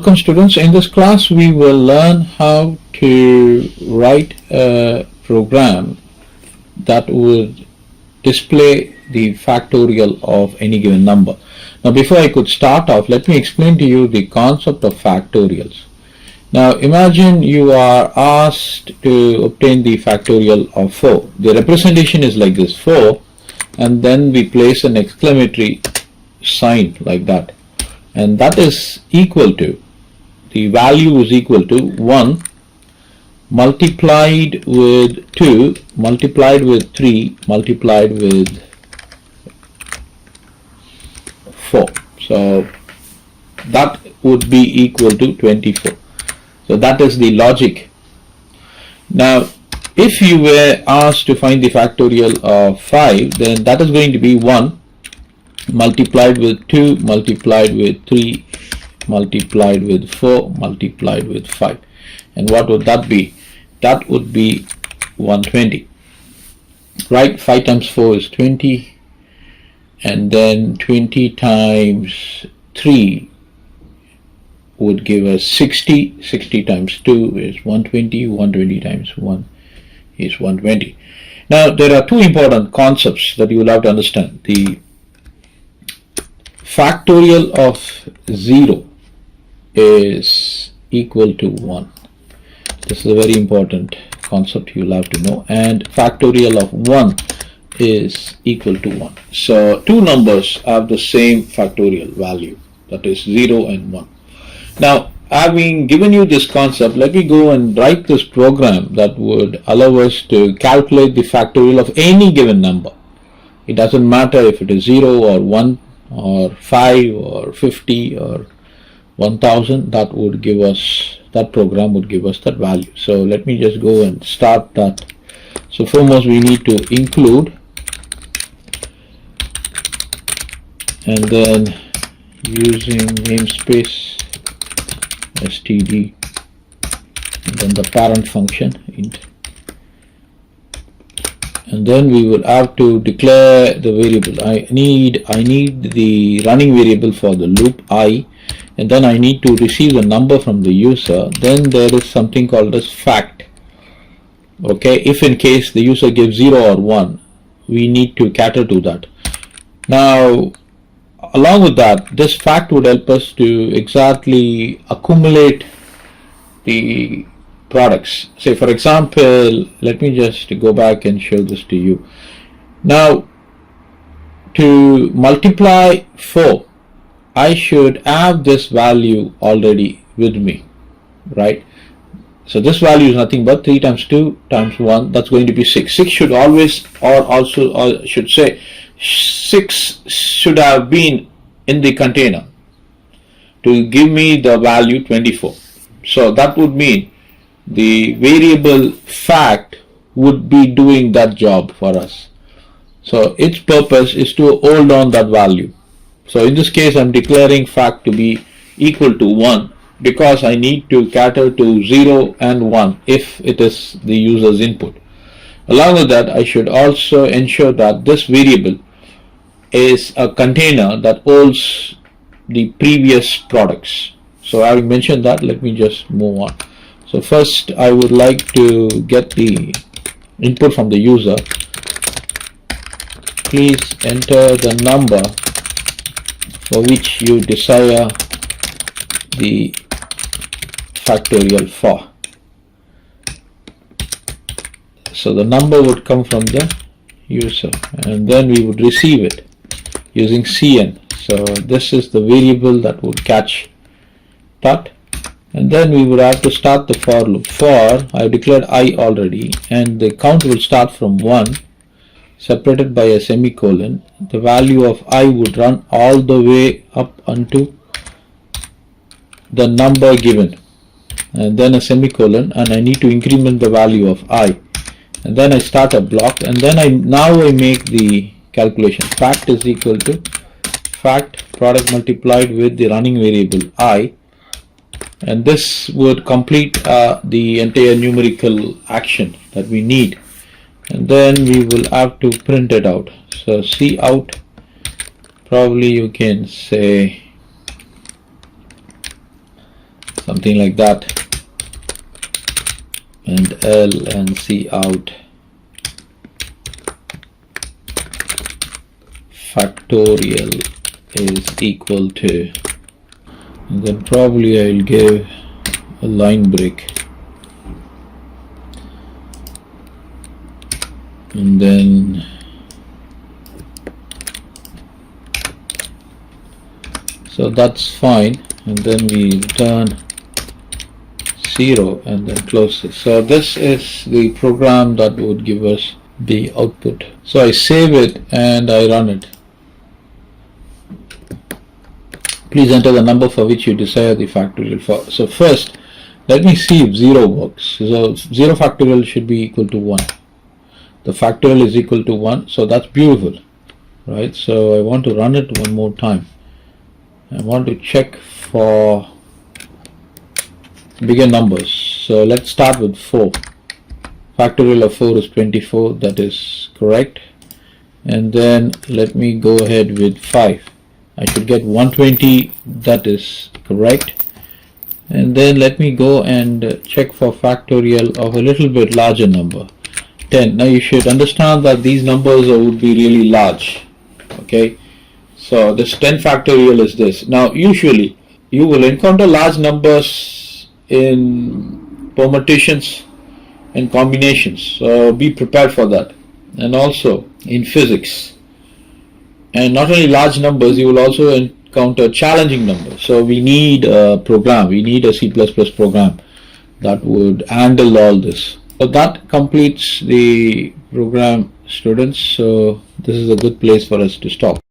Welcome students, in this class we will learn how to write a program that would display the factorial of any given number. Now before I could start off, let me explain to you the concept of factorials. Now imagine you are asked to obtain the factorial of 4. The representation is like this, 4, and then we place an exclamatory sign like that, and that is equal to, the value is equal to 1 multiplied with 2 multiplied with 3 multiplied with 4. So that would be equal to 24. So that is the logic. Now if you were asked to find the factorial of 5, then that is going to be 1 multiplied with 2 multiplied with 3 multiplied with 4 multiplied with 5. And what would that be? That would be 120. Right? 5 times 4 is 20, and then 20 times 3 would give us 60. 60 times 2 is 120. 120 times 1 is 120. Now there are two important concepts that you will have to understand. The factorial of 0 is equal to 1. This is a very important concept you will have to know. And factorial of 1 is equal to 1. So two numbers have the same factorial value, that is 0 and 1. Now having given you this concept, let me go and write this program that would allow us to calculate the factorial of any given number. It doesn't matter if it is 0 or 1 or 5 or 50 or 1000, that would give us, that program would give us that value. So let me just go and start that. So foremost we need to include, and then using namespace std, and then the parent function int, and then we will have to declare the variable. I need the running variable for the loop I, and then I need to receive the number from the user. Then there is something called as fact. Okay, if in case the user gives 0 or 1, we need to cater to that. Now along with that, this fact would help us to exactly accumulate the products. Say for example, let me just go back and show this to you. Now to multiply 4, I should have this value already with me, right? So this value is nothing but 3 times 2 times 1, that's going to be 6. 6 should always, or should say 6 should have been in the container to give me the value 24. So that would mean the variable fact would be doing that job for us. So its purpose is to hold on that value. So in this case I'm declaring fact to be equal to 1 because I need to cater to 0 and 1 if it is the user's input. Along with that, I should also ensure that this variable is a container that holds the previous products. So having mentioned that, let me just move on. So first I would like to get the input from the user. Please enter the number for which you desire the factorial for. So the number would come from the user, and then we would receive it using cn. So this is the variable that would catch that, and then we would have to start the for loop. For I have declared I already, and the count will start from 1 separated by a semicolon. The value of I would run all the way up unto the number given, and then a semicolon, and I need to increment the value of I, and then I start a block, and then I make the calculation. Fact is equal to fact product multiplied with the running variable I, and this would complete the entire numerical action that we need, and then we will have to print it out. So C out, probably you can say something like that, and L and C out factorial is equal to, and then probably I'll give a line break, and then so that's fine, and then we return 0 and then close this. So this is the program that would give us the output. So I save it and I run it. Please enter the number for which you desire the factorial for. So first, let me see if 0 works. So 0 factorial should be equal to 1. The factorial is equal to 1, so that's beautiful, right? So I want to run it one more time. I want to check for bigger numbers. So let's start with 4. Factorial of 4 is 24, that is correct. And then let me go ahead with 5. I should get 120, that is correct. And then let me go and check for factorial of a little bit larger number, 10. Now you should understand that these numbers would be really large, okay? So this 10 factorial is this. Now usually you will encounter large numbers in permutations and combinations, so be prepared for that. And also in physics, and not only large numbers, you will also encounter challenging numbers. So we need a program, we need a C++ program that would handle all this. So that completes the program, students. So this is a good place for us to stop.